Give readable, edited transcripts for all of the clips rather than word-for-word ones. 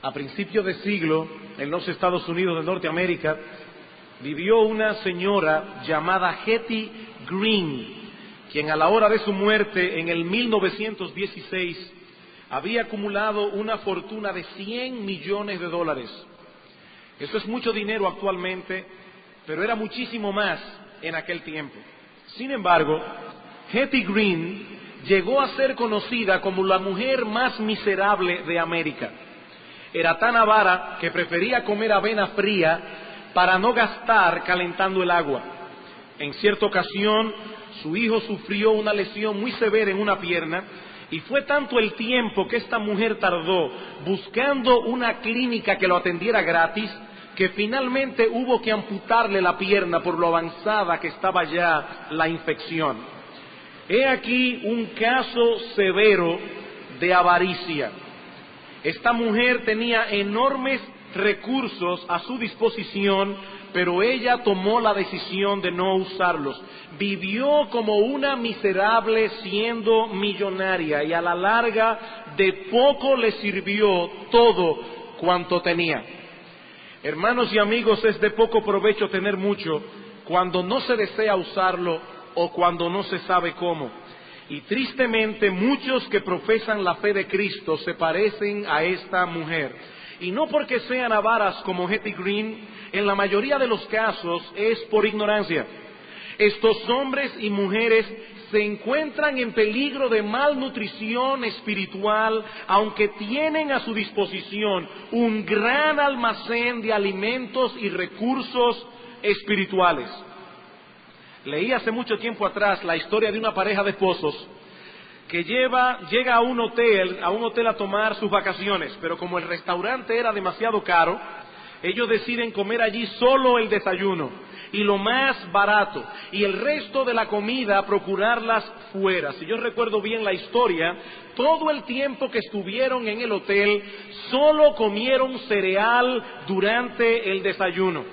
A principios de siglo, en los Estados Unidos de Norteamérica, vivió una señora llamada Hetty Green, quien a la hora de su muerte, en el 1916, había acumulado una fortuna de $100 millones. Eso es mucho dinero actualmente, pero era muchísimo más en aquel tiempo. Sin embargo, Hetty Green llegó a ser conocida como la mujer más miserable de América. Era tan avara que prefería comer avena fría para no gastar calentando el agua. En cierta ocasión, su hijo sufrió una lesión muy severa en una pierna, y fue tanto el tiempo que esta mujer tardó buscando una clínica que lo atendiera gratis, que finalmente hubo que amputarle la pierna por lo avanzada que estaba ya la infección. He aquí un caso severo de avaricia. Esta mujer tenía enormes recursos a su disposición, pero ella tomó la decisión de no usarlos. Vivió como una miserable siendo millonaria, y a la larga de poco le sirvió todo cuanto tenía. Hermanos y amigos, es de poco provecho tener mucho cuando no se desea usarlo o cuando no se sabe cómo. Y tristemente muchos que profesan la fe de Cristo se parecen a esta mujer. Y no porque sean avaras como Hetty Green, en la mayoría de los casos es por ignorancia. Estos hombres y mujeres se encuentran en peligro de malnutrición espiritual, aunque tienen a su disposición un gran almacén de alimentos y recursos espirituales. Leí hace mucho tiempo atrás la historia de una pareja de esposos que llega a un hotel a tomar sus vacaciones, pero como el restaurante era demasiado caro, ellos deciden comer allí solo el desayuno y lo más barato, y el resto de la comida procurarlas fuera. Si yo recuerdo bien la historia, todo el tiempo que estuvieron en el hotel solo comieron cereal durante el desayuno.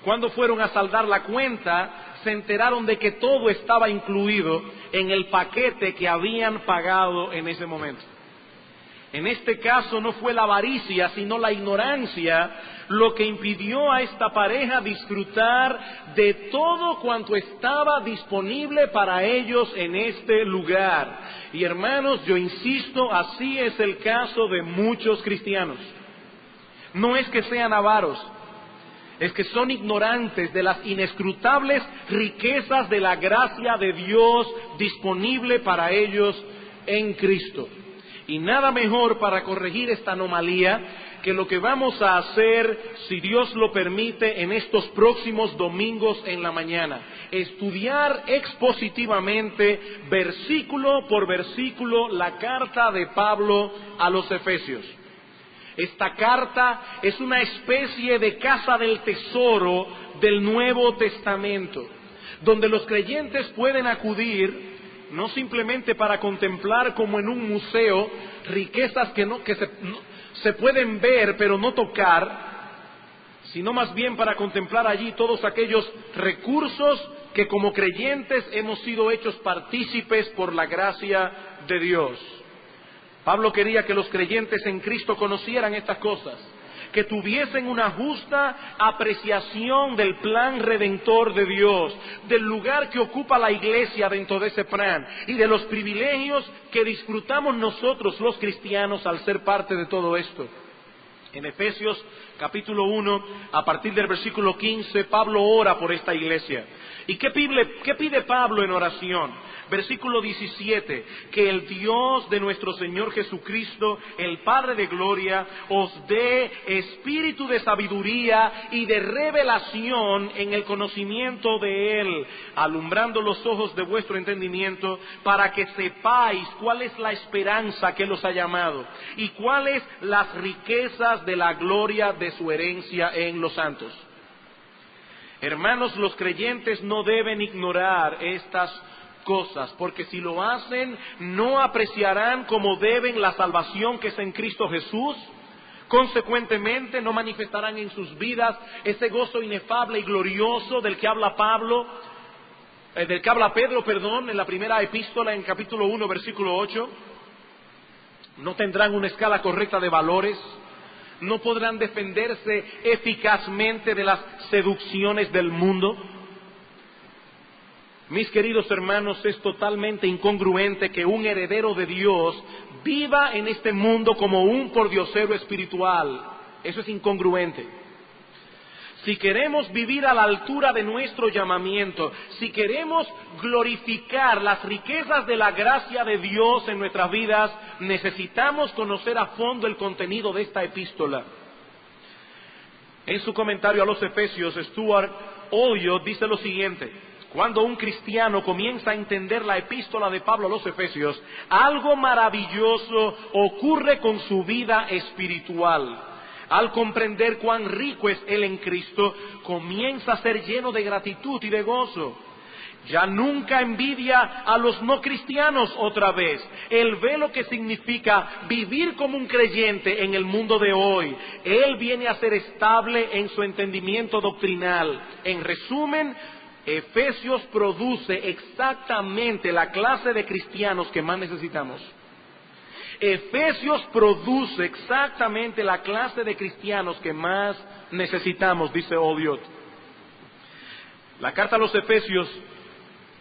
Cuando fueron a saldar la cuenta, se enteraron de que todo estaba incluido en el paquete que habían pagado en ese momento. En este caso no fue la avaricia, sino la ignorancia lo que impidió a esta pareja disfrutar de todo cuanto estaba disponible para ellos en este lugar. Y hermanos, yo insisto, así es el caso de muchos cristianos. No es que sean avaros, es que son ignorantes de las inescrutables riquezas de la gracia de Dios disponible para ellos en Cristo. Y nada mejor para corregir esta anomalía que lo que vamos a hacer, si Dios lo permite, en estos próximos domingos en la mañana. Estudiar expositivamente, versículo por versículo, la carta de Pablo a los Efesios. Esta carta es una especie de casa del tesoro del Nuevo Testamento, donde los creyentes pueden acudir no simplemente para contemplar como en un museo riquezas que se pueden ver pero no tocar, sino más bien para contemplar allí todos aquellos recursos que como creyentes hemos sido hechos partícipes por la gracia de Dios. Pablo quería que los creyentes en Cristo conocieran estas cosas, que tuviesen una justa apreciación del plan redentor de Dios, del lugar que ocupa la iglesia dentro de ese plan y de los privilegios que disfrutamos nosotros los cristianos al ser parte de todo esto. En Efesios capítulo 1, a partir del versículo 15, Pablo ora por esta iglesia. ¿Y qué pide Pablo en oración? Versículo 17, que el Dios de nuestro Señor Jesucristo, el Padre de gloria, os dé espíritu de sabiduría y de revelación en el conocimiento de Él, alumbrando los ojos de vuestro entendimiento, para que sepáis cuál es la esperanza que Él os ha llamado y cuáles las riquezas de la gloria de su herencia en los santos. Hermanos, los creyentes no deben ignorar estas cosas, porque si lo hacen, no apreciarán como deben la salvación que es en Cristo Jesús. Consecuentemente, no manifestarán en sus vidas ese gozo inefable y glorioso del que habla Pedro, en la primera epístola, en capítulo 1, versículo 8. No tendrán una escala correcta de valores, no podrán defenderse eficazmente de las seducciones del mundo. Mis queridos hermanos, es totalmente incongruente que un heredero de Dios viva en este mundo como un pordiosero espiritual. Eso es incongruente. Si queremos vivir a la altura de nuestro llamamiento, si queremos glorificar las riquezas de la gracia de Dios en nuestras vidas, necesitamos conocer a fondo el contenido de esta epístola. En su comentario a los Efesios, Stuart Olyott dice lo siguiente: cuando un cristiano comienza a entender la epístola de Pablo a los Efesios, algo maravilloso ocurre con su vida espiritual. Al comprender cuán rico es Él en Cristo, comienza a ser lleno de gratitud y de gozo. Ya nunca envidia a los no cristianos otra vez. Él ve lo que significa vivir como un creyente en el mundo de hoy. Él viene a ser estable en su entendimiento doctrinal. En resumen, Efesios produce exactamente la clase de cristianos que más necesitamos. Efesios produce exactamente la clase de cristianos que más necesitamos, dice Olyott. La carta a los Efesios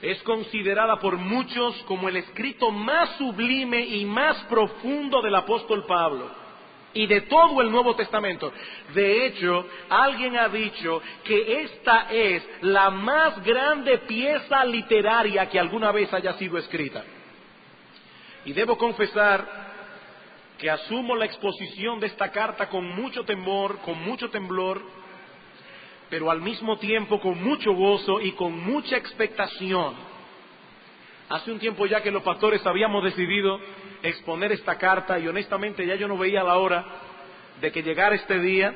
es considerada por muchos como el escrito más sublime y más profundo del apóstol Pablo y de todo el Nuevo Testamento. De hecho, alguien ha dicho que esta es la más grande pieza literaria que alguna vez haya sido escrita. Y debo confesar que asumo la exposición de esta carta con mucho temor, con mucho temblor, pero al mismo tiempo con mucho gozo y con mucha expectación. Hace un tiempo ya que los pastores habíamos decidido exponer esta carta y honestamente ya yo no veía la hora de que llegara este día,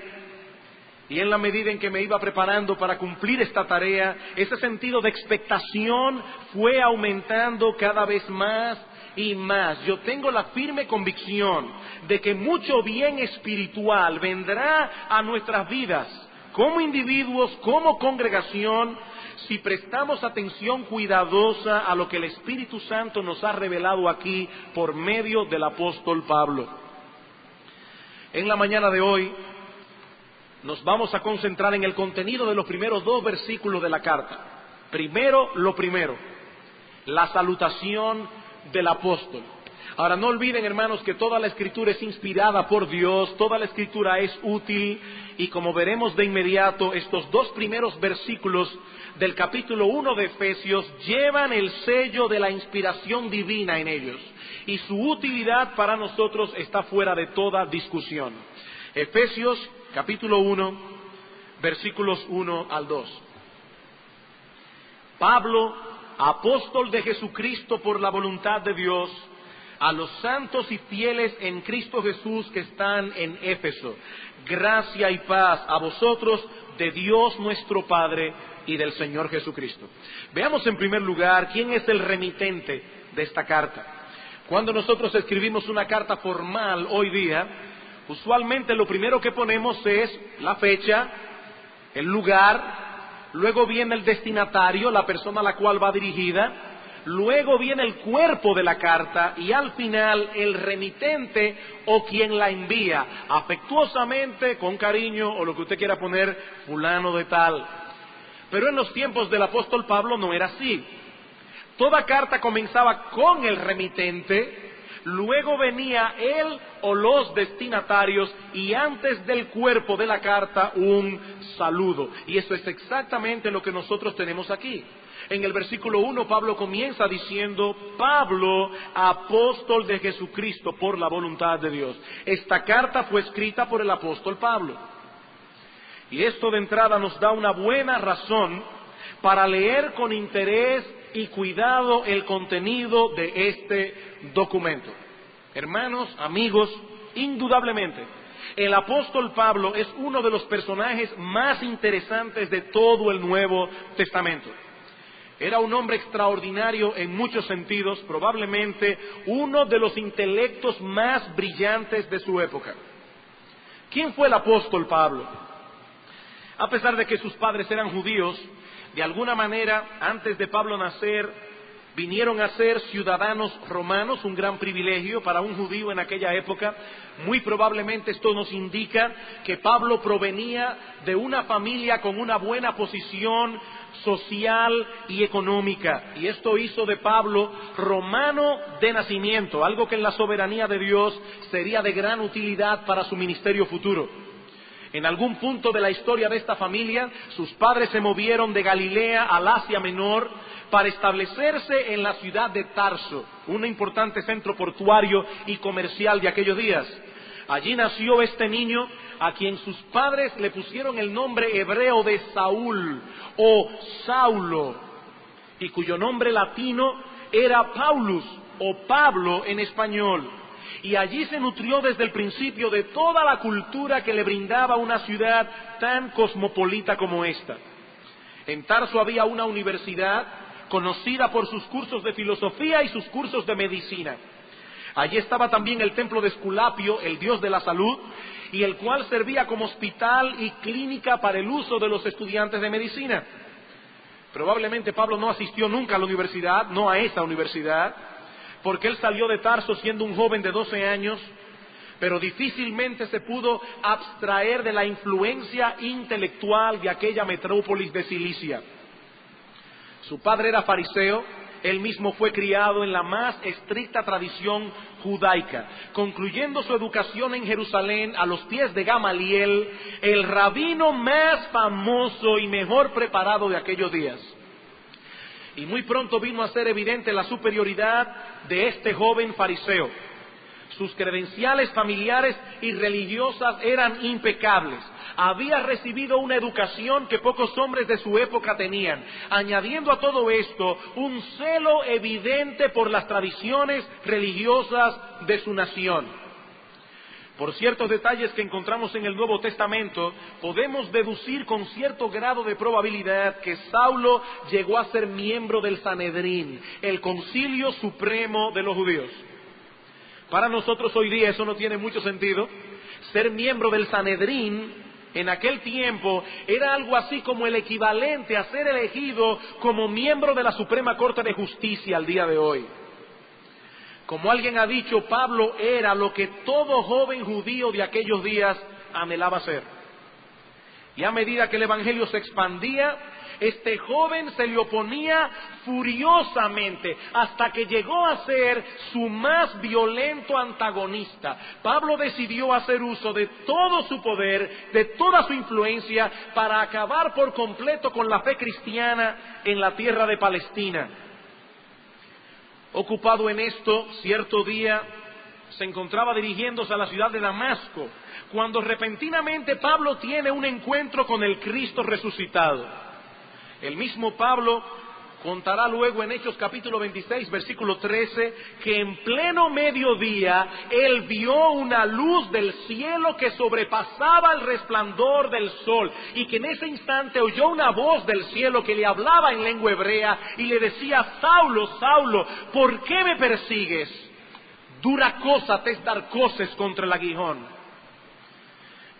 y en la medida en que me iba preparando para cumplir esta tarea, ese sentido de expectación fue aumentando cada vez más y más. Yo tengo la firme convicción de que mucho bien espiritual vendrá a nuestras vidas como individuos, como congregación, si prestamos atención cuidadosa a lo que el Espíritu Santo nos ha revelado aquí por medio del apóstol Pablo. En la mañana de hoy nos vamos a concentrar en el contenido de los primeros 2 versículos de la carta. Primero, la salutación del apóstol. Ahora, no olviden, hermanos, que toda la Escritura es inspirada por Dios, toda la Escritura es útil, y como veremos de inmediato, estos 2 primeros versículos del capítulo 1 de Efesios llevan el sello de la inspiración divina en ellos, y su utilidad para nosotros está fuera de toda discusión. Efesios capítulo 1, versículos 1 al 2. Pablo, apóstol de Jesucristo por la voluntad de Dios, a los santos y fieles en Cristo Jesús que están en Éfeso, gracia y paz a vosotros de Dios nuestro Padre y del Señor Jesucristo. Veamos en primer lugar quién es el remitente de esta carta. Cuando nosotros escribimos una carta formal hoy día, usualmente lo primero que ponemos es la fecha, el lugar, luego viene el destinatario, la persona a la cual va dirigida, luego viene el cuerpo de la carta y al final el remitente o quien la envía, afectuosamente, con cariño o lo que usted quiera poner, fulano de tal. Pero en los tiempos del apóstol Pablo no era así. Toda carta comenzaba con el remitente, luego venía él o los destinatarios y antes del cuerpo de la carta un saludo. Y eso es exactamente lo que nosotros tenemos aquí. En el versículo 1 Pablo comienza diciendo: Pablo, apóstol de Jesucristo por la voluntad de Dios. Esta carta fue escrita por el apóstol Pablo. Y esto de entrada nos da una buena razón para leer con interés y cuidado el contenido de este documento. Hermanos, amigos, indudablemente, el apóstol Pablo es uno de los personajes más interesantes de todo el Nuevo Testamento. Era un hombre extraordinario en muchos sentidos, probablemente uno de los intelectos más brillantes de su época. ¿Quién fue el apóstol Pablo? A pesar de que sus padres eran judíos, de alguna manera, antes de Pablo nacer, vinieron a ser ciudadanos romanos, un gran privilegio para un judío en aquella época. Muy probablemente esto nos indica que Pablo provenía de una familia con una buena posición social y económica, y esto hizo de Pablo romano de nacimiento, algo que en la soberanía de Dios sería de gran utilidad para su ministerio futuro. En algún punto de la historia de esta familia, sus padres se movieron de Galilea al Asia Menor para establecerse en la ciudad de Tarso, un importante centro portuario y comercial de aquellos días. Allí nació este niño, a quien sus padres le pusieron el nombre hebreo de Saúl o Saulo, y cuyo nombre latino era Paulus o Pablo en español. Y allí se nutrió desde el principio de toda la cultura que le brindaba una ciudad tan cosmopolita como esta. En Tarso había una universidad conocida por sus cursos de filosofía y sus cursos de medicina. Allí estaba también el templo de Esculapio, el dios de la salud, y el cual servía como hospital y clínica para el uso de los estudiantes de medicina. Probablemente Pablo no asistió nunca a la universidad, no a esa universidad, porque él salió de Tarso siendo un joven de 12 años, pero difícilmente se pudo abstraer de la influencia intelectual de aquella metrópolis de Cilicia. Su padre era fariseo, él mismo fue criado en la más estricta tradición judaica, concluyendo su educación en Jerusalén a los pies de Gamaliel, el rabino más famoso y mejor preparado de aquellos días. Y muy pronto vino a ser evidente la superioridad de este joven fariseo. Sus credenciales familiares y religiosas eran impecables. Había recibido una educación que pocos hombres de su época tenían, añadiendo a todo esto un celo evidente por las tradiciones religiosas de su nación. Por ciertos detalles que encontramos en el Nuevo Testamento, podemos deducir con cierto grado de probabilidad que Saulo llegó a ser miembro del Sanedrín, el concilio supremo de los judíos. Para nosotros hoy día eso no tiene mucho sentido. Ser miembro del Sanedrín en aquel tiempo era algo así como el equivalente a ser elegido como miembro de la Suprema Corte de Justicia al día de hoy. Como alguien ha dicho, Pablo era lo que todo joven judío de aquellos días anhelaba ser. Y a medida que el evangelio se expandía, este joven se le oponía furiosamente hasta que llegó a ser su más violento antagonista. Pablo decidió hacer uso de todo su poder, de toda su influencia, para acabar por completo con la fe cristiana en la tierra de Palestina. Ocupado en esto, cierto día se encontraba dirigiéndose a la ciudad de Damasco, cuando repentinamente Pablo tiene un encuentro con el Cristo resucitado. El mismo Pablo contará luego en Hechos capítulo 26, versículo 13, que en pleno mediodía él vio una luz del cielo que sobrepasaba el resplandor del sol, y que en ese instante oyó una voz del cielo que le hablaba en lengua hebrea y le decía: Saulo, Saulo, ¿por qué me persigues? Dura cosa te es dar coces contra el aguijón.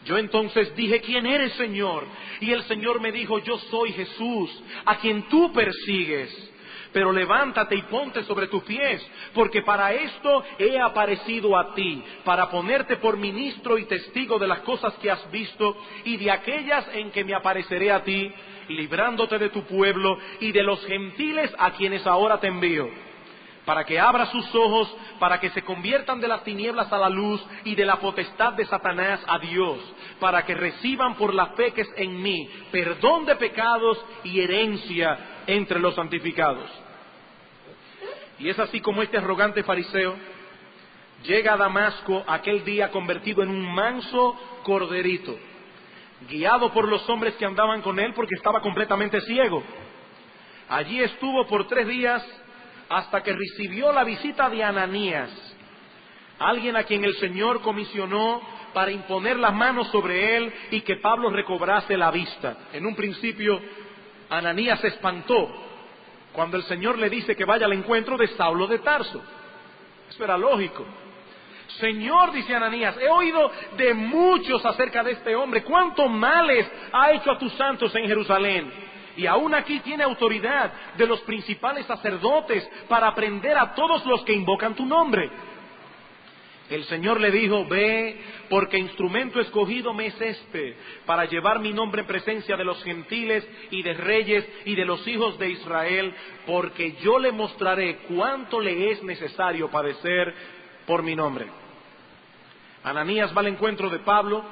Yo entonces dije: ¿quién eres, Señor? Y el Señor me dijo: yo soy Jesús, a quien tú persigues. Pero levántate y ponte sobre tus pies, porque para esto he aparecido a ti, para ponerte por ministro y testigo de las cosas que has visto y de aquellas en que me apareceré a ti, librándote de tu pueblo y de los gentiles a quienes ahora te envío, para que abra sus ojos, para que se conviertan de las tinieblas a la luz y de la potestad de Satanás a Dios, para que reciban por la fe que es en mí perdón de pecados y herencia entre los santificados. Y es así como este arrogante fariseo llega a Damasco aquel día convertido en un manso corderito, guiado por los hombres que andaban con él, porque estaba completamente ciego. Allí estuvo por 3 días hasta que recibió la visita de Ananías, alguien a quien el Señor comisionó para imponer las manos sobre él y que Pablo recobrase la vista. En un principio, Ananías se espantó cuando el Señor le dice que vaya al encuentro de Saulo de Tarso. Eso era lógico. Señor, dice Ananías, he oído de muchos acerca de este hombre, cuántos males ha hecho a tus santos en Jerusalén. y aún aquí tiene autoridad de los principales sacerdotes para prender a todos los que invocan tu nombre. El Señor le dijo: ve, porque instrumento escogido me es este, para llevar mi nombre en presencia de los gentiles y de reyes y de los hijos de Israel, porque yo le mostraré cuánto le es necesario padecer por mi nombre. Ananías va al encuentro de Pablo,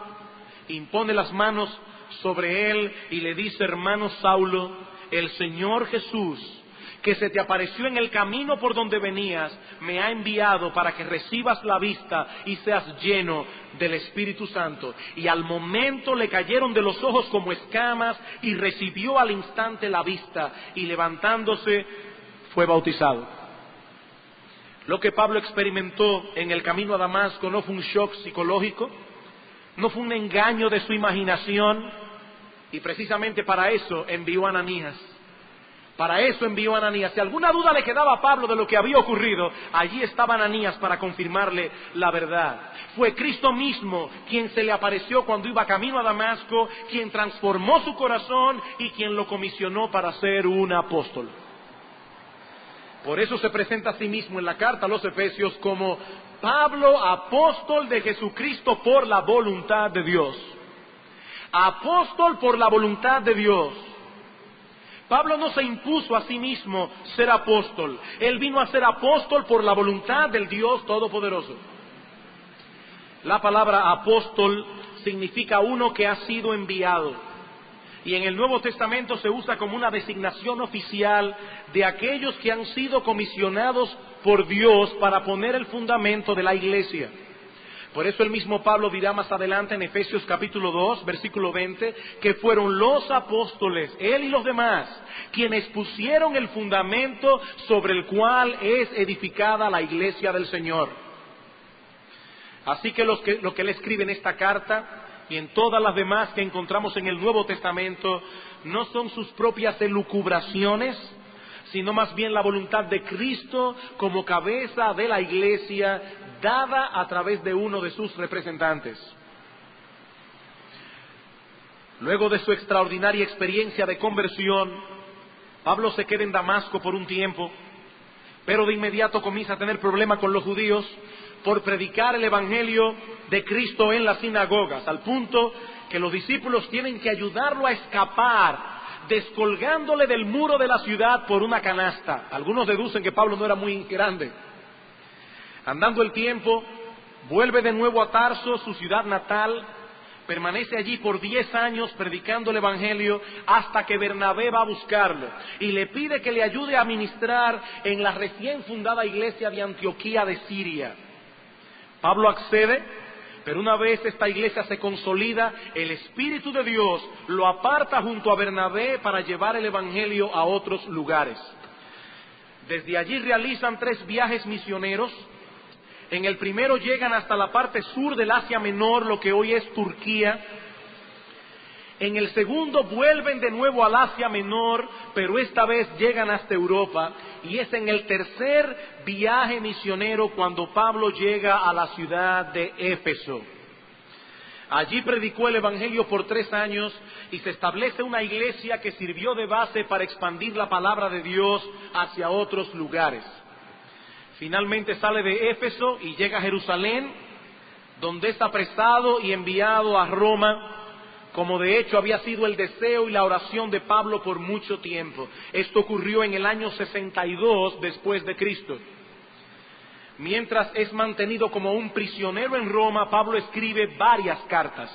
impone las manos sobre él y le dice: hermano Saulo, el Señor Jesús, que se te apareció en el camino por donde venías, me ha enviado para que recibas la vista y seas lleno del Espíritu Santo. Y al momento le cayeron de los ojos como escamas y recibió al instante la vista, y levantándose fue bautizado. Lo que Pablo experimentó en el camino a Damasco no fue un shock psicológico, no fue un engaño de su imaginación, y precisamente para eso envió a Ananías. Para eso envió a Ananías. Si alguna duda le quedaba a Pablo de lo que había ocurrido, allí estaba Ananías para confirmarle la verdad. Fue Cristo mismo quien se le apareció cuando iba camino a Damasco, quien transformó su corazón y quien lo comisionó para ser un apóstol. Por eso se presenta a sí mismo en la carta a los Efesios como Pablo, apóstol de Jesucristo por la voluntad de Dios. Apóstol por la voluntad de Dios. Pablo no se impuso a sí mismo ser apóstol. Él vino a ser apóstol por la voluntad del Dios Todopoderoso. La palabra apóstol significa uno que ha sido enviado. Y en el Nuevo Testamento se usa como una designación oficial de aquellos que han sido comisionados por Dios para poner el fundamento de la iglesia. Por eso el mismo Pablo dirá más adelante en Efesios capítulo 2, versículo 20, que fueron los apóstoles, él y los demás, quienes pusieron el fundamento sobre el cual es edificada la iglesia del Señor. Así que lo que él escribe en esta carta y en todas las demás que encontramos en el Nuevo Testamento no son sus propias elucubraciones, sino más bien la voluntad de Cristo como cabeza de la iglesia, dada a través de uno de sus representantes. Luego de su extraordinaria experiencia de conversión, Pablo se queda en Damasco por un tiempo, pero de inmediato comienza a tener problemas con los judíos por predicar el evangelio de Cristo en las sinagogas, al punto que los discípulos tienen que ayudarlo a escapar, descolgándole del muro de la ciudad por una canasta. Algunos deducen que Pablo no era muy grande. Andando el tiempo, vuelve de nuevo a Tarso, su ciudad natal, permanece allí por 10 años predicando el evangelio hasta que Bernabé va a buscarlo y le pide que le ayude a ministrar en la recién fundada iglesia de Antioquía de Siria. Pablo accede, pero una vez esta iglesia se consolida, el Espíritu de Dios lo aparta junto a Bernabé para llevar el evangelio a otros lugares. Desde allí realizan 3 viajes misioneros. En el primero llegan hasta la parte sur del Asia Menor, lo que hoy es Turquía. En el segundo vuelven de nuevo al Asia Menor, pero esta vez llegan hasta Europa. Y es en el tercer viaje misionero cuando Pablo llega a la ciudad de Éfeso. Allí predicó el evangelio por 3 años y se establece una iglesia que sirvió de base para expandir la palabra de Dios hacia otros lugares. Finalmente sale de Éfeso y llega a Jerusalén, donde es apresado y enviado a Roma, como de hecho había sido el deseo y la oración de Pablo por mucho tiempo. Esto ocurrió en el año 62 después de Cristo. Mientras es mantenido como un prisionero en Roma, Pablo escribe varias cartas.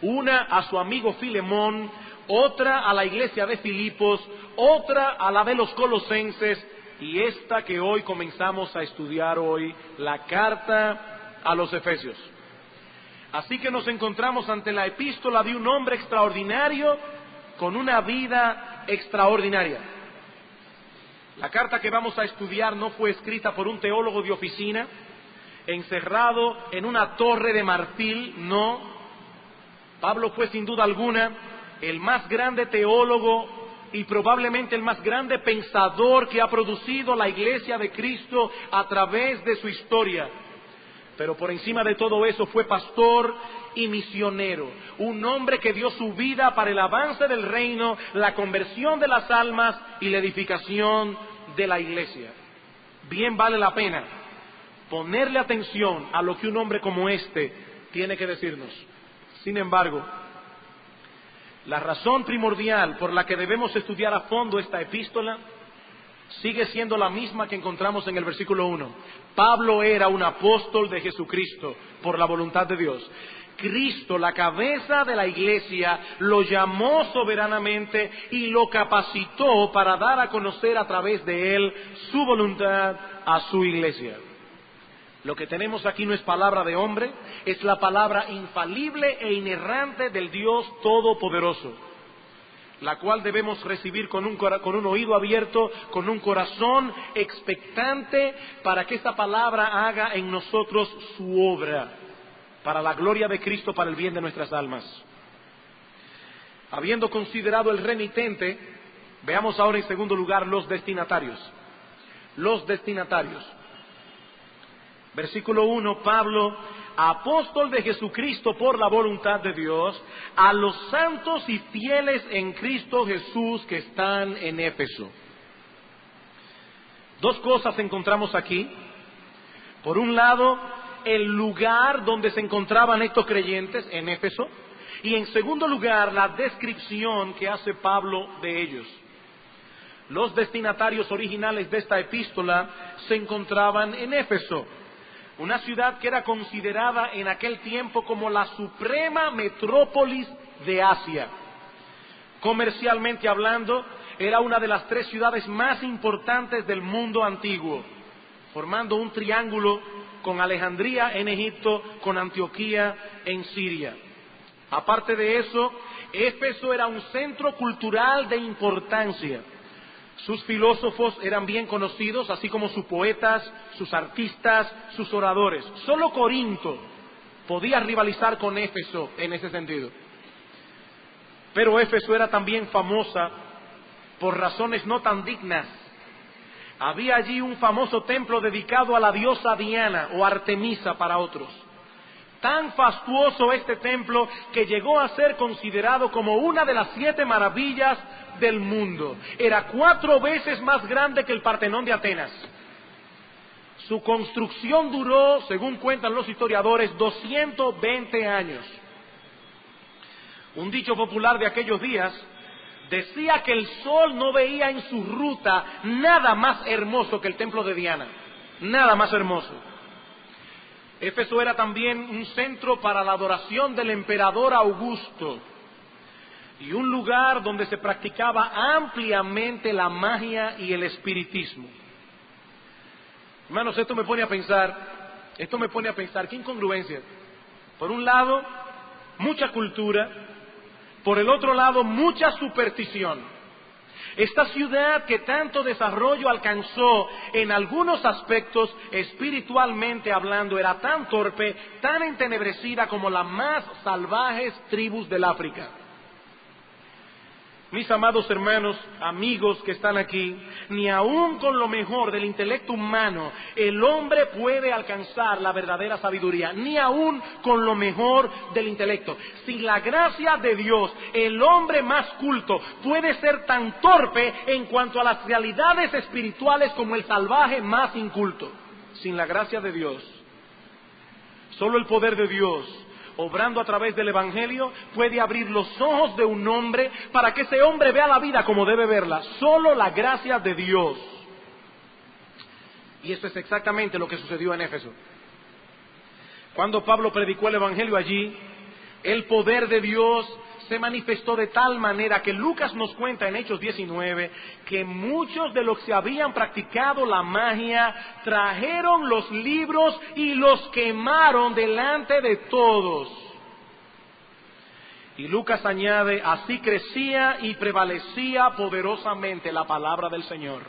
Una a su amigo Filemón, otra a la iglesia de Filipos, otra a la de los Colosenses, y esta que hoy comenzamos a estudiar hoy, la carta a los Efesios. Así que nos encontramos ante la epístola de un hombre extraordinario con una vida extraordinaria. La carta que vamos a estudiar no fue escrita por un teólogo de oficina, encerrado en una torre de marfil, no. Pablo fue sin duda alguna el más grande teólogo y probablemente el más grande pensador que ha producido la iglesia de Cristo a través de su historia. Pero por encima de todo eso fue pastor y misionero, un hombre que dio su vida para el avance del reino, la conversión de las almas y la edificación de la iglesia. Bien vale la pena ponerle atención a lo que un hombre como este tiene que decirnos. Sin embargo, la razón primordial por la que debemos estudiar a fondo esta epístola sigue siendo la misma que encontramos en el versículo 1. Pablo era un apóstol de Jesucristo por la voluntad de Dios. Cristo, la cabeza de la iglesia, lo llamó soberanamente y lo capacitó para dar a conocer a través de él su voluntad a su iglesia. Lo que tenemos aquí no es palabra de hombre, es la palabra infalible e inerrante del Dios Todopoderoso, la cual debemos recibir con un oído abierto, con un corazón expectante, para que esta palabra haga en nosotros su obra, para la gloria de Cristo, para el bien de nuestras almas. Habiendo considerado el remitente, veamos ahora en segundo lugar los destinatarios. Los destinatarios. Versículo 1, Pablo, apóstol de Jesucristo por la voluntad de Dios, a los santos y fieles en Cristo Jesús que están en Éfeso. Dos cosas encontramos aquí. Por un lado, el lugar donde se encontraban estos creyentes, en Éfeso, y en segundo lugar, la descripción que hace Pablo de ellos. Los destinatarios originales de esta epístola se encontraban en Éfeso, una ciudad que era considerada en aquel tiempo como la suprema metrópolis de Asia. Comercialmente hablando, era una de las 3 ciudades más importantes del mundo antiguo, formando un triángulo con Alejandría en Egipto, con Antioquía en Siria. Aparte de eso, Éfeso era un centro cultural de importancia. Sus filósofos eran bien conocidos, así como sus poetas, sus artistas, sus oradores. Solo Corinto podía rivalizar con Éfeso en ese sentido. Pero Éfeso era también famosa por razones no tan dignas. Había allí un famoso templo dedicado a la diosa Diana o Artemisa para otros. Tan fastuoso este templo que llegó a ser considerado como una de las 7 maravillas del mundo. Era 4 veces más grande que el Partenón de Atenas. Su construcción duró, según cuentan los historiadores, 220 años. Un dicho popular de aquellos días decía que el sol no veía en su ruta nada más hermoso que el templo de Diana. Nada más hermoso. Éfeso era también un centro para la adoración del emperador Augusto y un lugar donde se practicaba ampliamente la magia y el espiritismo. Hermanos, esto me pone a pensar, qué incongruencia. Por un lado, mucha cultura, por el otro lado, mucha superstición. Esta ciudad que tanto desarrollo alcanzó en algunos aspectos espiritualmente hablando, era tan torpe, tan entenebrecida como las más salvajes tribus del África. Mis amados hermanos, amigos que están aquí, ni aun con lo mejor del intelecto humano el hombre puede alcanzar la verdadera sabiduría, ni aun con lo mejor del intelecto. Sin la gracia de Dios, el hombre más culto puede ser tan torpe en cuanto a las realidades espirituales como el salvaje más inculto. Sin la gracia de Dios, solo el poder de Dios, obrando a través del Evangelio, puede abrir los ojos de un hombre para que ese hombre vea la vida como debe verla. Solo la gracia de Dios. Y esto es exactamente lo que sucedió en Éfeso. Cuando Pablo predicó el Evangelio allí, el poder de Dios se manifestó de tal manera que Lucas nos cuenta en Hechos 19 que muchos de los que habían practicado la magia trajeron los libros y los quemaron delante de todos. Y Lucas añade, así crecía y prevalecía poderosamente la palabra del Señor.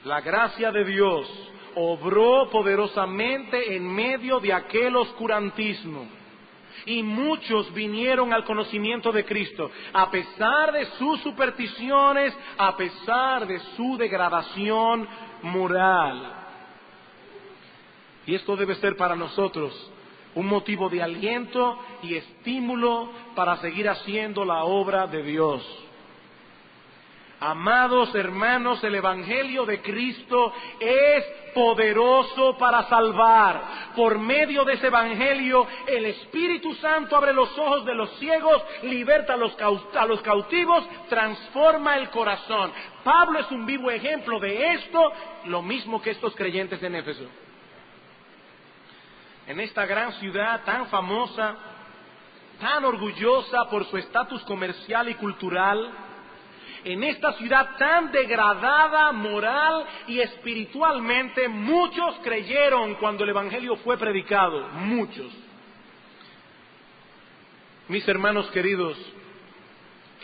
La gracia de Dios obró poderosamente en medio de aquel oscurantismo. Y muchos vinieron al conocimiento de Cristo, a pesar de sus supersticiones, a pesar de su degradación moral. Y esto debe ser para nosotros un motivo de aliento y estímulo para seguir haciendo la obra de Dios. Amados hermanos, el Evangelio de Cristo es poderoso para salvar. Por medio de ese Evangelio, el Espíritu Santo abre los ojos de los ciegos, liberta a los cautivos, transforma el corazón. Pablo es un vivo ejemplo de esto, lo mismo que estos creyentes en Éfeso. En esta gran ciudad tan famosa, tan orgullosa por su estatus comercial y cultural, en esta ciudad tan degradada moral y espiritualmente, muchos creyeron cuando el Evangelio fue predicado, muchos. Mis hermanos queridos,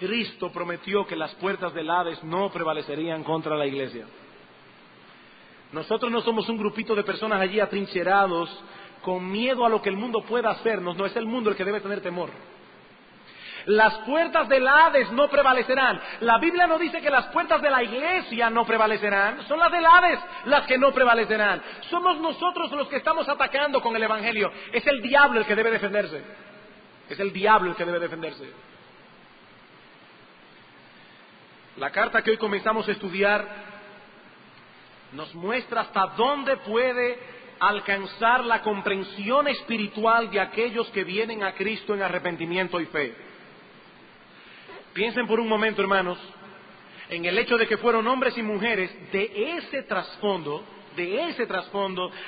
Cristo prometió que las puertas del Hades no prevalecerían contra la iglesia. Nosotros no somos un grupito de personas allí atrincherados con miedo a lo que el mundo pueda hacernos, no es el mundo el que debe tener temor. Las puertas del Hades no prevalecerán. La Biblia no dice que las puertas de la iglesia no prevalecerán, son las del Hades las que no prevalecerán. Somos nosotros los que estamos atacando con el Evangelio. Es el diablo el que debe defenderse. Es el diablo el que debe defenderse. La carta que hoy comenzamos a estudiar nos muestra hasta dónde puede alcanzar la comprensión espiritual de aquellos que vienen a Cristo en arrepentimiento y fe. Piensen por un momento, hermanos, en el hecho de que fueron hombres y mujeres de ese trasfondo,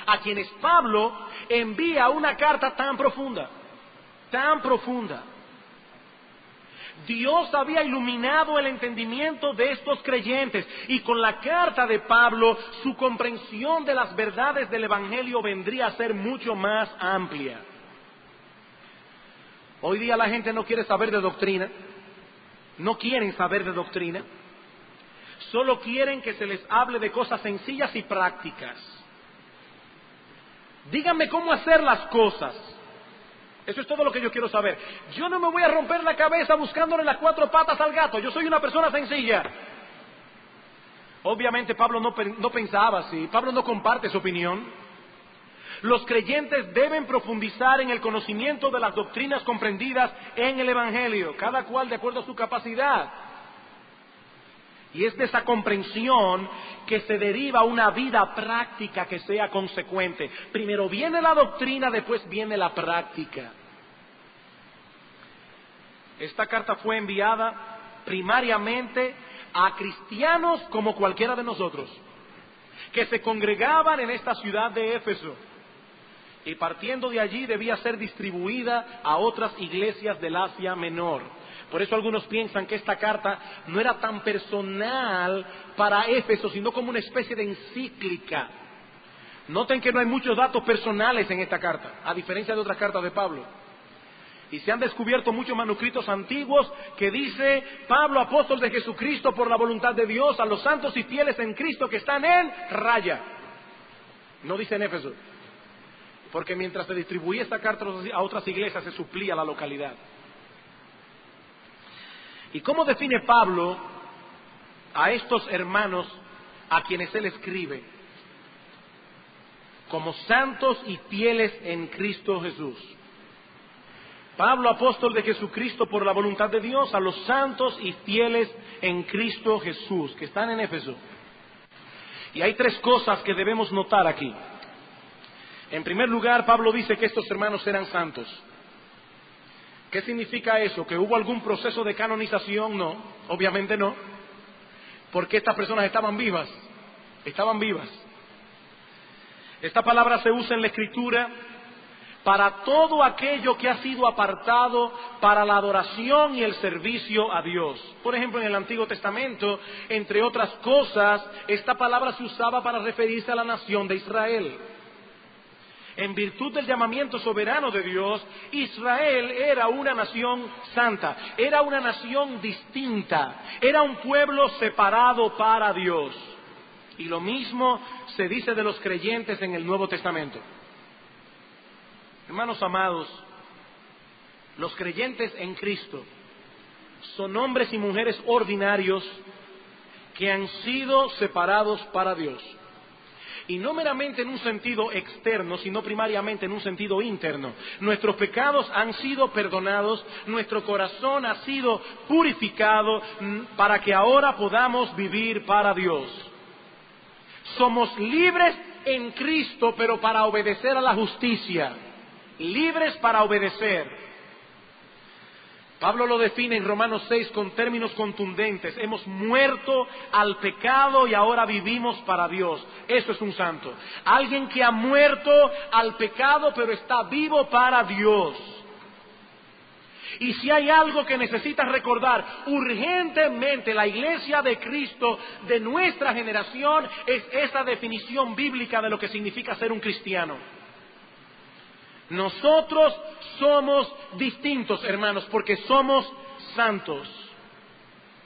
a quienes Pablo envía una carta tan profunda, tan profunda. Dios había iluminado el entendimiento de estos creyentes y con la carta de Pablo su comprensión de las verdades del Evangelio vendría a ser mucho más amplia. Hoy día la gente no quiere saber de doctrina, no quieren saber de doctrina, solo quieren que se les hable de cosas sencillas y prácticas. Díganme cómo hacer las cosas. Eso es todo lo que yo quiero saber. Yo no me voy a romper la cabeza buscándole las 4 patas al gato. Yo soy una persona sencilla. Obviamente Pablo no pensaba así. Pablo no comparte su opinión. Los creyentes deben profundizar en el conocimiento de las doctrinas comprendidas en el Evangelio, cada cual de acuerdo a su capacidad. Y es de esa comprensión que se deriva una vida práctica que sea consecuente. Primero viene la doctrina, después viene la práctica. Esta carta fue enviada primariamente a cristianos como cualquiera de nosotros, que se congregaban en esta ciudad de Éfeso. Y partiendo de allí debía ser distribuida a otras iglesias del Asia Menor. Por eso algunos piensan que esta carta no era tan personal para Éfeso, sino como una especie de encíclica. Noten que no hay muchos datos personales en esta carta, a diferencia de otras cartas de Pablo. Y se han descubierto muchos manuscritos antiguos que dice Pablo, apóstol de Jesucristo por la voluntad de Dios, a los santos y fieles en Cristo que están en raya. No dice en Éfeso, porque mientras se distribuía esta carta a otras iglesias se suplía la localidad. ¿Y cómo define Pablo a estos hermanos a quienes él escribe? Como santos y fieles en Cristo Jesús. Pablo, apóstol de Jesucristo por la voluntad de Dios, a los santos y fieles en Cristo Jesús, que están en Éfeso. Y hay 3 cosas que debemos notar aquí. En primer lugar, Pablo dice que estos hermanos eran santos. ¿Qué significa eso? ¿Que hubo algún proceso de canonización? No, obviamente no, porque estas personas estaban vivas. Esta palabra se usa en la Escritura para todo aquello que ha sido apartado para la adoración y el servicio a Dios. Por ejemplo, en el Antiguo Testamento, entre otras cosas, esta palabra se usaba para referirse a la nación de Israel. En virtud del llamamiento soberano de Dios, Israel era una nación santa, era una nación distinta, era un pueblo separado para Dios. Y lo mismo se dice de los creyentes en el Nuevo Testamento. Hermanos amados, los creyentes en Cristo son hombres y mujeres ordinarios que han sido separados para Dios. Y no meramente en un sentido externo, sino primariamente en un sentido interno. Nuestros pecados han sido perdonados, nuestro corazón ha sido purificado para que ahora podamos vivir para Dios. Somos libres en Cristo, pero para obedecer a la justicia. Libres para obedecer. Pablo lo define en Romanos 6 con términos contundentes. Hemos muerto al pecado y ahora vivimos para Dios. Eso es un santo. Alguien que ha muerto al pecado pero está vivo para Dios. Y si hay algo que necesitas recordar urgentemente la iglesia de Cristo de nuestra generación, es esa definición bíblica de lo que significa ser un cristiano. Nosotros somos distintos, hermanos, porque somos santos.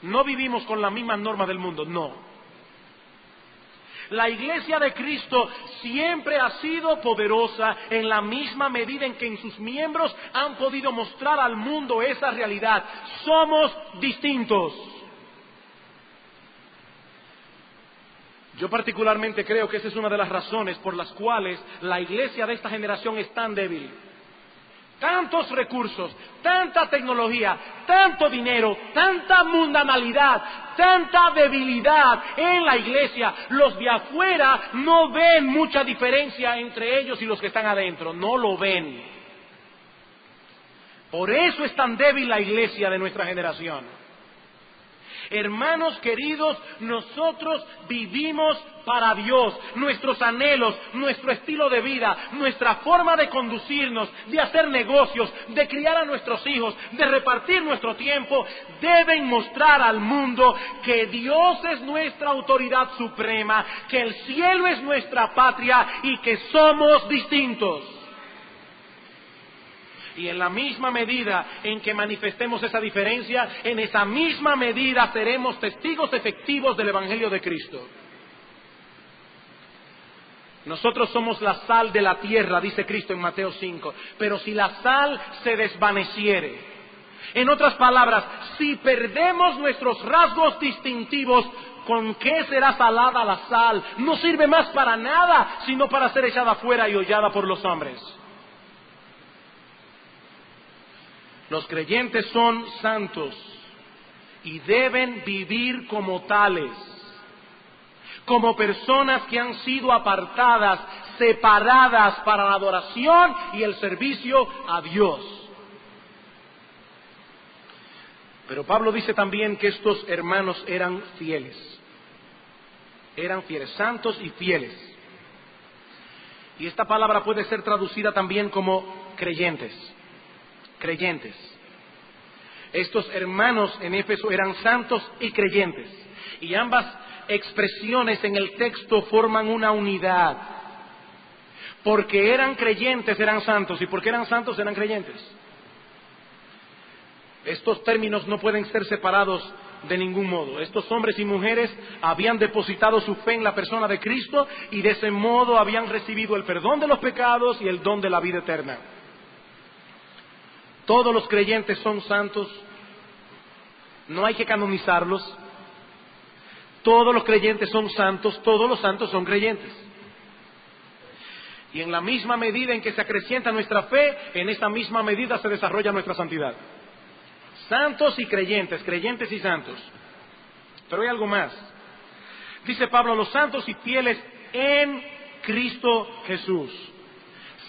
No vivimos con la misma norma del mundo, no. La iglesia de Cristo siempre ha sido poderosa en la misma medida en que en sus miembros han podido mostrar al mundo esa realidad. Somos distintos. Yo particularmente creo que esa es una de las razones por las cuales la iglesia de esta generación es tan débil. Tantos recursos, tanta tecnología, tanto dinero, tanta mundanalidad, tanta debilidad en la iglesia. Los de afuera no ven mucha diferencia entre ellos y los que están adentro, no lo ven. Por eso es tan débil la iglesia de nuestra generación. Hermanos queridos, nosotros vivimos para Dios. Nuestros anhelos, nuestro estilo de vida, nuestra forma de conducirnos, de hacer negocios, de criar a nuestros hijos, de repartir nuestro tiempo, deben mostrar al mundo que Dios es nuestra autoridad suprema, que el cielo es nuestra patria y que somos distintos. Y en la misma medida en que manifestemos esa diferencia, en esa misma medida seremos testigos efectivos del Evangelio de Cristo. Nosotros somos la sal de la tierra, dice Cristo en Mateo 5. Pero si la sal se desvaneciere, en otras palabras, si perdemos nuestros rasgos distintivos, ¿con qué será salada la sal? No sirve más para nada, sino para ser echada afuera y hollada por los hombres. Los creyentes son santos y deben vivir como tales, como personas que han sido apartadas, separadas para la adoración y el servicio a Dios. Pero Pablo dice también que estos hermanos eran fieles, santos y fieles. Y esta palabra puede ser traducida también como creyentes. Estos hermanos en Éfeso eran santos y creyentes, y ambas expresiones en el texto forman una unidad. Porque eran creyentes, eran santos, y porque eran santos, eran creyentes. Estos términos no pueden ser separados de ningún modo. Estos hombres y mujeres habían depositado su fe en la persona de Cristo y de ese modo habían recibido el perdón de los pecados y el don de la vida eterna. Todos los creyentes son santos, no hay que canonizarlos. Todos los creyentes son santos, todos los santos son creyentes. Y en la misma medida en que se acrecienta nuestra fe, en esa misma medida se desarrolla nuestra santidad. Santos y creyentes, creyentes y santos. Pero hay algo más. Dice Pablo, los santos y fieles en Cristo Jesús.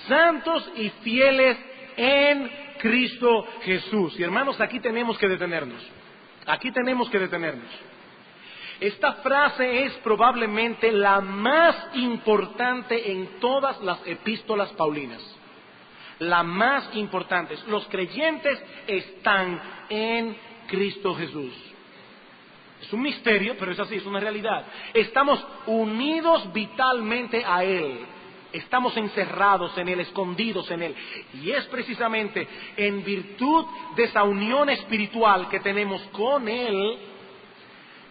Santos y fieles en Cristo Jesús. Y hermanos, aquí tenemos que detenernos. Esta frase es probablemente la más importante en todas las epístolas paulinas. La más importante. Los creyentes están en Cristo Jesús. Es un misterio, pero es así, es una realidad. Estamos unidos vitalmente a Él. Estamos encerrados en Él, escondidos en Él. Y es precisamente en virtud de esa unión espiritual que tenemos con Él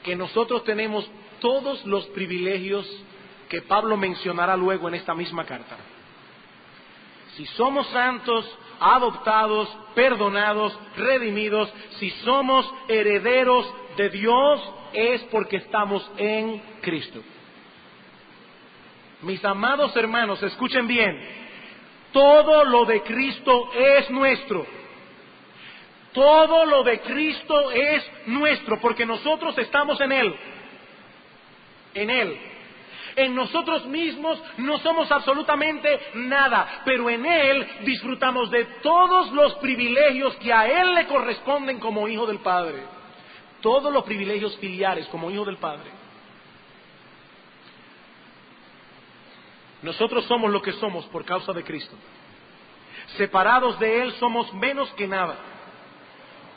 que nosotros tenemos todos los privilegios que Pablo mencionará luego en esta misma carta. Si somos santos, adoptados, perdonados, redimidos, si somos herederos de Dios, es porque estamos en Cristo. Mis amados hermanos, escuchen bien, todo lo de Cristo es nuestro. Todo lo de Cristo es nuestro, porque nosotros estamos en Él. En Él. En nosotros mismos no somos absolutamente nada, pero en Él disfrutamos de todos los privilegios que a Él le corresponden como hijo del Padre. Todos los privilegios filiales como hijo del Padre. Nosotros somos lo que somos por causa de Cristo. Separados de Él somos menos que nada.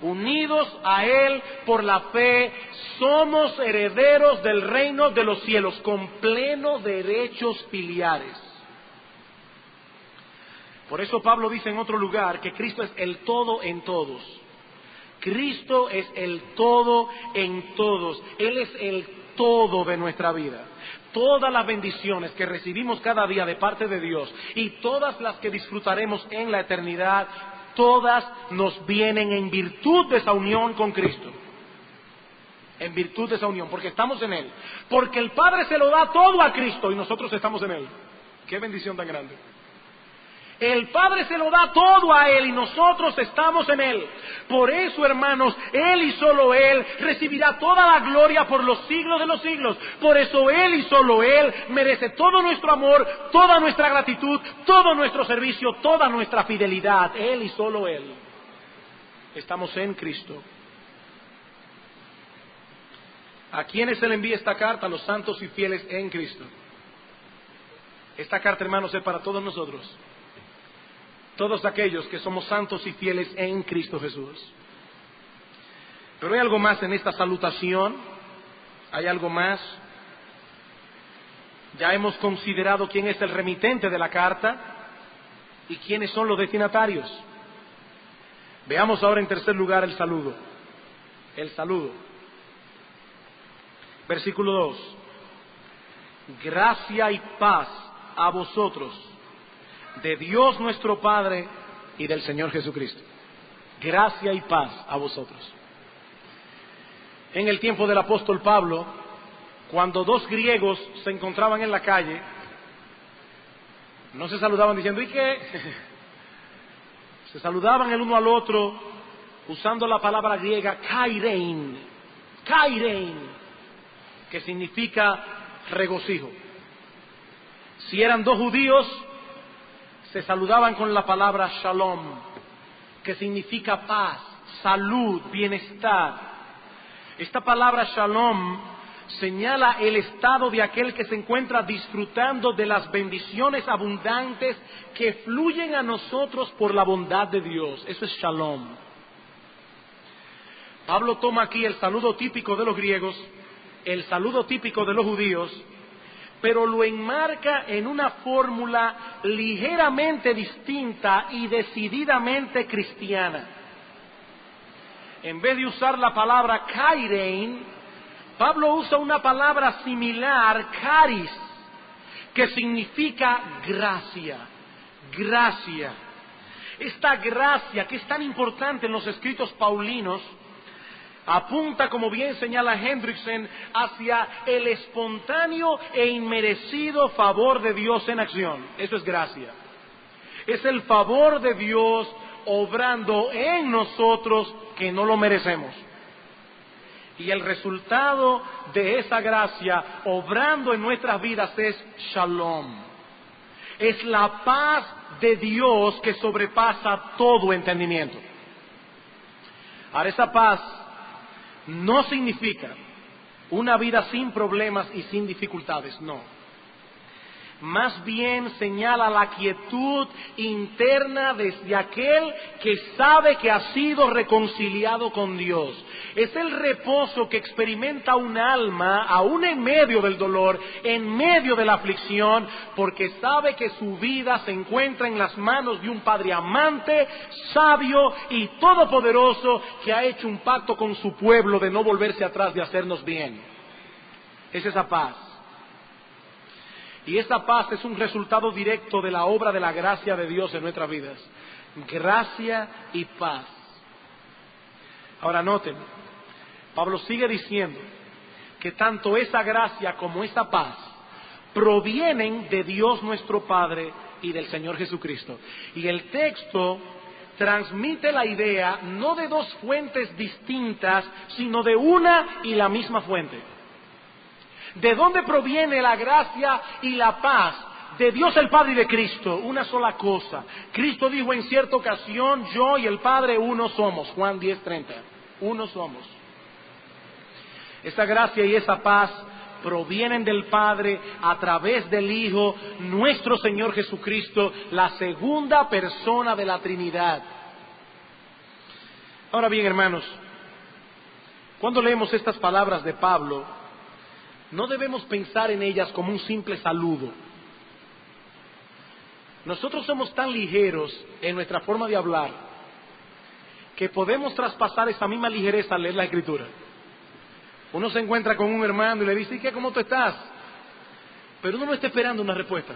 Unidos a Él por la fe, somos herederos del reino de los cielos, con plenos derechos filiales. Por eso Pablo dice en otro lugar que Cristo es el todo en todos. Cristo es el todo en todos. Él es el todo de nuestra vida. Todas las bendiciones que recibimos cada día de parte de Dios y todas las que disfrutaremos en la eternidad, todas nos vienen en virtud de esa unión con Cristo. En virtud de esa unión, porque estamos en Él. Porque el Padre se lo da todo a Cristo y nosotros estamos en Él. ¡Qué bendición tan grande! El Padre se lo da todo a Él y nosotros estamos en Él. Por eso, hermanos, Él y solo Él recibirá toda la gloria por los siglos de los siglos. Por eso Él y solo Él merece todo nuestro amor, toda nuestra gratitud, todo nuestro servicio, toda nuestra fidelidad. Él y solo Él. Estamos en Cristo. ¿A quiénes se le envía esta carta? A los santos y fieles en Cristo. Esta carta, hermanos, es para todos nosotros. Todos aquellos que somos santos y fieles en Cristo Jesús. Pero hay algo más en esta salutación. Hay algo más. Ya hemos considerado quién es el remitente de la carta y quiénes son los destinatarios. Veamos ahora en tercer lugar el saludo. El saludo. Versículo 2. Gracia y paz a vosotros, de Dios nuestro Padre y del Señor Jesucristo. Gracia y paz a vosotros. En el tiempo del apóstol Pablo, cuando dos griegos se encontraban en la calle, no se saludaban diciendo, ¿y qué? Se saludaban el uno al otro usando la palabra griega kairein, que significa regocijo. Si eran dos judíos, se saludaban con la palabra shalom, que significa paz, salud, bienestar. Esta palabra shalom señala el estado de aquel que se encuentra disfrutando de las bendiciones abundantes que fluyen a nosotros por la bondad de Dios. Eso es shalom. Pablo toma aquí el saludo típico de los griegos, el saludo típico de los judíos, pero lo enmarca en una fórmula ligeramente distinta y decididamente cristiana. En vez de usar la palabra kairein, Pablo usa una palabra similar, charis, que significa gracia, gracia. Esta gracia, que es tan importante en los escritos paulinos, apunta, como bien señala Hendrickson, hacia el espontáneo e inmerecido favor de Dios en acción. Eso es gracia. Es el favor de Dios obrando en nosotros que no lo merecemos. Y el resultado de esa gracia obrando en nuestras vidas es shalom. Es la paz de Dios que sobrepasa todo entendimiento. Ahora, esa paz no significa una vida sin problemas y sin dificultades, no. Más bien señala la quietud interna desde aquel que sabe que ha sido reconciliado con Dios. Es el reposo que experimenta un alma, aún en medio del dolor, en medio de la aflicción, porque sabe que su vida se encuentra en las manos de un Padre amante, sabio y todopoderoso, que ha hecho un pacto con su pueblo de no volverse atrás, de hacernos bien. Es esa paz. Y esa paz es un resultado directo de la obra de la gracia de Dios en nuestras vidas. Gracia y paz. Ahora noten, Pablo sigue diciendo que tanto esa gracia como esa paz provienen de Dios nuestro Padre y del Señor Jesucristo. Y el texto transmite la idea no de dos fuentes distintas, sino de una y la misma fuente. ¿De dónde proviene la gracia y la paz? De Dios el Padre y de Cristo, una sola cosa. Cristo dijo en cierta ocasión, yo y el Padre uno somos, Juan 10:30, uno somos. Esa gracia y esa paz provienen del Padre a través del Hijo, nuestro Señor Jesucristo, la segunda persona de la Trinidad. Ahora bien, hermanos, cuando leemos estas palabras de Pablo, no debemos pensar en ellas como un simple saludo. Nosotros somos tan ligeros en nuestra forma de hablar que podemos traspasar esa misma ligereza al leer la Escritura. Uno se encuentra con un hermano y le dice, ¿y qué? ¿Cómo tú estás? Pero uno no está esperando una respuesta.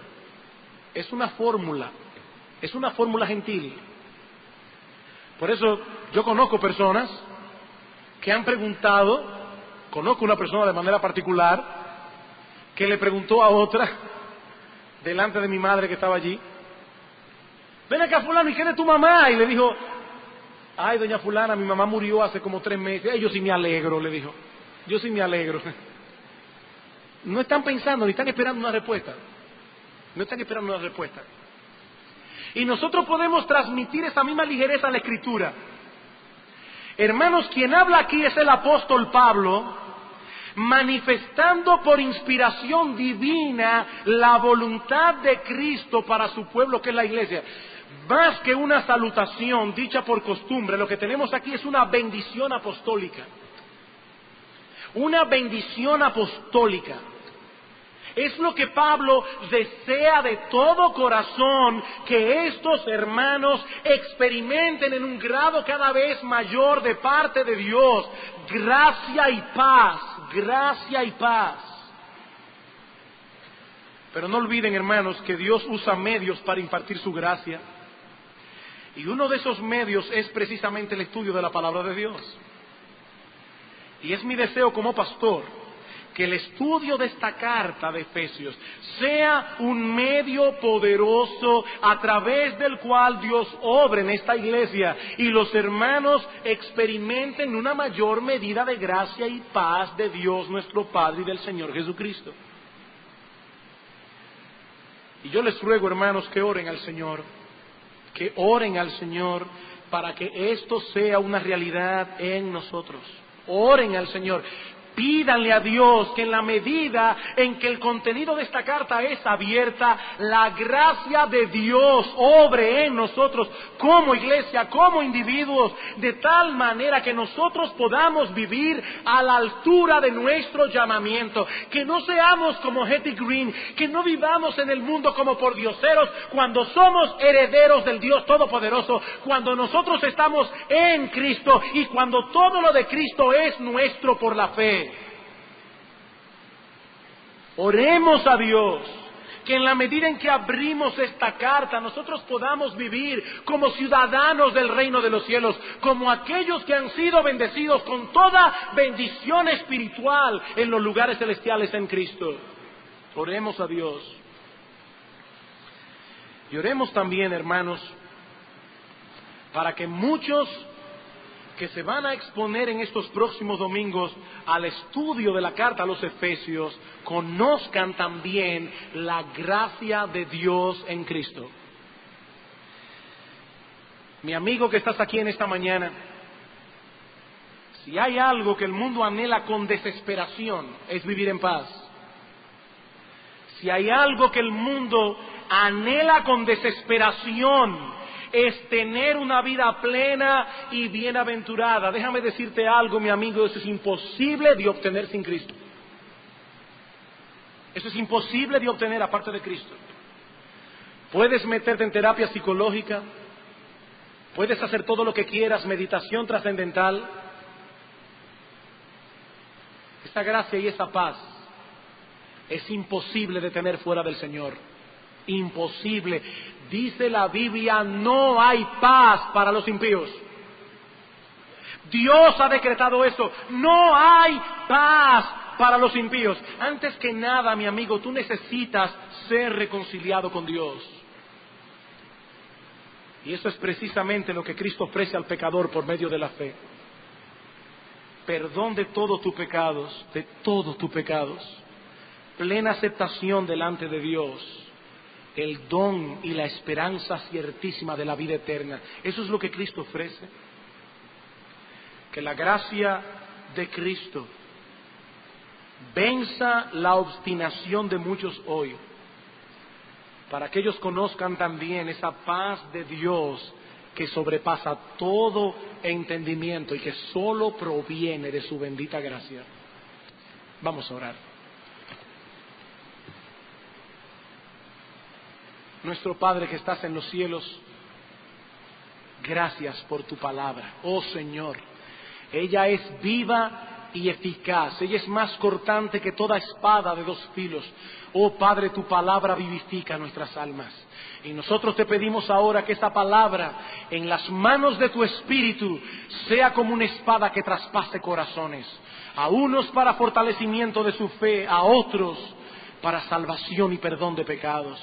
Es una fórmula gentil. Por eso yo conozco personas que han preguntado, conozco una persona de manera particular que le preguntó a otra, delante de mi madre que estaba allí, ven acá fulano, ¿y quién es tu mamá? Y le dijo, ay doña fulana, mi mamá murió hace como 3 meses. Ay, yo sí me alegro, le dijo. Yo sí me alegro. No están pensando, ni están esperando una respuesta. No están esperando una respuesta. Y nosotros podemos transmitir esa misma ligereza a la Escritura. Hermanos, quien habla aquí es el apóstol Pablo, manifestando por inspiración divina la voluntad de Cristo para su pueblo, que es la iglesia. Más que una salutación dicha por costumbre, lo que tenemos aquí es una bendición apostólica. Una bendición apostólica. Es lo que Pablo desea de todo corazón, que estos hermanos experimenten en un grado cada vez mayor de parte de Dios. Gracia y paz, gracia y paz. Pero no olviden, hermanos, que Dios usa medios para impartir su gracia. Y uno de esos medios es precisamente el estudio de la palabra de Dios. Y es mi deseo como pastor que el estudio de esta carta de Efesios sea un medio poderoso a través del cual Dios obre en esta iglesia y los hermanos experimenten una mayor medida de gracia y paz de Dios nuestro Padre y del Señor Jesucristo. Y yo les ruego, hermanos, que oren al Señor para que esto sea una realidad en nosotros. Oren al Señor. Pídanle a Dios que en la medida en que el contenido de esta carta es abierta, la gracia de Dios obre en nosotros como iglesia, como individuos, de tal manera que nosotros podamos vivir a la altura de nuestro llamamiento. Que no seamos como Hetty Green, que no vivamos en el mundo como pordioseros cuando somos herederos del Dios Todopoderoso, cuando nosotros estamos en Cristo y cuando todo lo de Cristo es nuestro por la fe. Oremos a Dios que en la medida en que abrimos esta carta nosotros podamos vivir como ciudadanos del reino de los cielos, como aquellos que han sido bendecidos con toda bendición espiritual en los lugares celestiales en Cristo. Oremos a Dios. Y oremos también, hermanos, para que muchos que se van a exponer en estos próximos domingos al estudio de la carta a los Efesios conozcan también la gracia de Dios en Cristo. Mi amigo que estás aquí en esta mañana, si hay algo que el mundo anhela con desesperación es vivir en paz. Si hay algo que el mundo anhela con desesperación es tener una vida plena y bienaventurada. Déjame decirte algo, mi amigo, eso es imposible de obtener sin Cristo. Eso es imposible de obtener aparte de Cristo. Puedes meterte en terapia psicológica, puedes hacer todo lo que quieras, meditación trascendental. Esa gracia y esa paz es imposible de tener fuera del Señor. Imposible. Dice la Biblia, no hay paz para los impíos. Dios ha decretado eso. No hay paz para los impíos. Antes que nada, mi amigo, tú necesitas ser reconciliado con Dios. Y eso es precisamente lo que Cristo ofrece al pecador por medio de la fe. Perdón de todos tus pecados, plena aceptación delante de Dios, el don y la esperanza ciertísima de la vida eterna. Eso es lo que Cristo ofrece. Que la gracia de Cristo venza la obstinación de muchos hoy, para que ellos conozcan también esa paz de Dios que sobrepasa todo entendimiento y que solo proviene de su bendita gracia. Vamos a orar. Nuestro Padre que estás en los cielos, gracias por tu palabra. Oh Señor, ella es viva y eficaz, ella es más cortante que toda espada de dos filos. Oh Padre, tu palabra vivifica nuestras almas. Y nosotros te pedimos ahora que esta palabra en las manos de tu Espíritu sea como una espada que traspase corazones, a unos para fortalecimiento de su fe, a otros para salvación y perdón de pecados.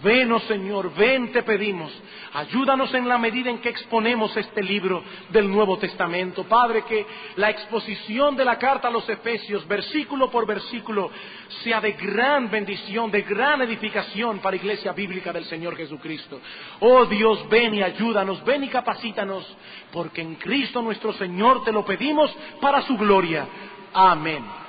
Ven, oh Señor, ven, te pedimos. Ayúdanos en la medida en que exponemos este libro del Nuevo Testamento. Padre, que la exposición de la carta a los Efesios, versículo por versículo, sea de gran bendición, de gran edificación para Iglesia Bíblica del Señor Jesucristo. Oh Dios, ven y ayúdanos, ven y capacítanos, porque en Cristo nuestro Señor te lo pedimos para su gloria. Amén.